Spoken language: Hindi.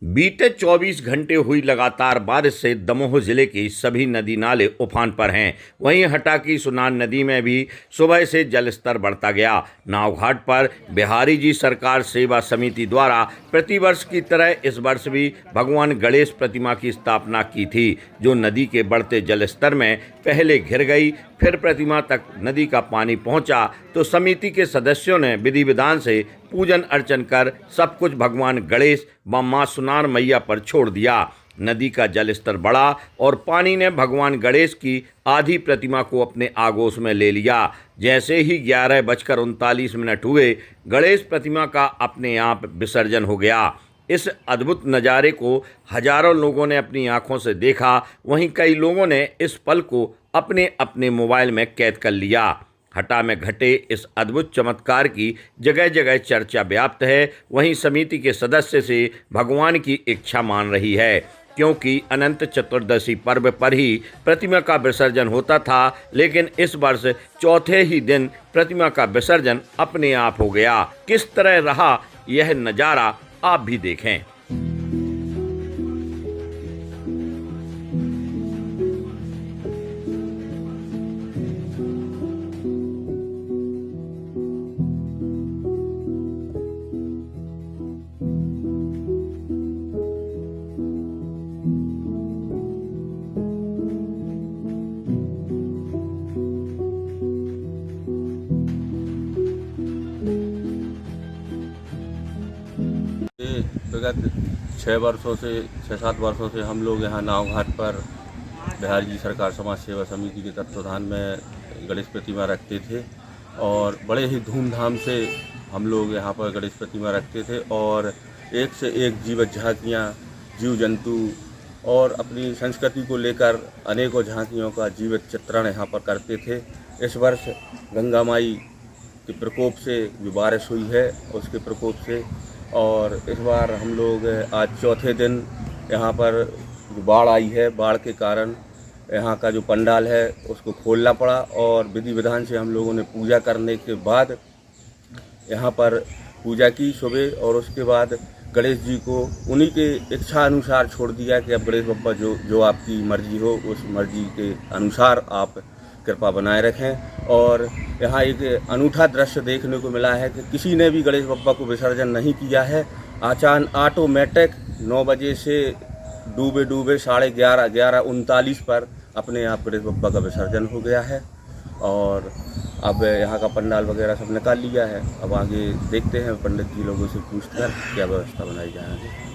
बीते 24 घंटे हुई लगातार बारिश से दमोह जिले के सभी नदी नाले उफान पर हैं। वहीं हटा की सुनान नदी में भी सुबह से जलस्तर बढ़ता गया। नावघाट पर बिहारी जी सरकार सेवा समिति द्वारा प्रतिवर्ष की तरह इस वर्ष भी भगवान गणेश प्रतिमा की स्थापना की थी, जो नदी के बढ़ते जलस्तर में पहले घिर गई। फिर प्रतिमा तक नदी का पानी पहुंचा तो समिति के सदस्यों ने विधि विधान से पूजन अर्चन कर सब कुछ भगवान गणेश व मां सुनार मैया पर छोड़ दिया। नदी का जलस्तर बढ़ा और पानी ने भगवान गणेश की आधी प्रतिमा को अपने आगोश में ले लिया। जैसे ही 11:39 हुए, गणेश प्रतिमा का अपने आप विसर्जन हो गया। इस अद्भुत नज़ारे को हजारों लोगों ने अपनी आंखों से देखा। वहीं कई लोगों ने इस पल को अपने अपने मोबाइल में कैद कर लिया। हटा में घटे इस अद्भुत चमत्कार की जगह जगह चर्चा व्याप्त है। वहीं समिति के सदस्य से भगवान की इच्छा मान रही है, क्योंकि अनंत चतुर्दशी पर्व पर ही प्रतिमा का विसर्जन होता था, लेकिन इस वर्ष चौथे ही दिन प्रतिमा का विसर्जन अपने आप हो गया। किस तरह रहा यह नज़ारा आप भी देखें। विगत 6-7 वर्षों से हम लोग यहाँ नावघाट पर बिहारी जी सरकार समाज सेवा समिति के तत्वाधान में गणेश प्रतिमा रखते थे और बड़े ही धूमधाम से हम लोग यहाँ पर गणेश प्रतिमा रखते थे और एक से एक जीवत झांकियाँ, जीव जंतु और अपनी संस्कृति को लेकर अनेकों झांकियों का जीवित चित्रण यहाँ पर करते थे। इस वर्ष गंगा माई के प्रकोप से जो बारिश हुई है उसके प्रकोप से, और इस बार हम लोग आज चौथे दिन यहाँ पर जो बाढ़ आई है, बाढ़ के कारण यहाँ का जो पंडाल है उसको खोलना पड़ा और विधि विधान से हम लोगों ने पूजा करने के बाद यहाँ पर पूजा की सुबह, और उसके बाद गणेश जी को उन्हीं के इच्छा अनुसार छोड़ दिया कि अब गणेश बप्पा जो आपकी मर्जी हो उस मर्जी के अनुसार आप कृपा बनाए रखें। और यहाँ एक अनूठा दृश्य देखने को मिला है कि किसी ने भी गणेश बप्पा को विसर्जन नहीं किया है। ऑटोमेटिक 9 बजे से डूबे 11:39 पर अपने आप गणेश बप्पा का विसर्जन हो गया है और अब यहाँ का पंडाल वगैरह सब निकाल लिया है। अब आगे देखते हैं, पंडित जी लोगों से पूछकर क्या व्यवस्था बनाई जाएगी।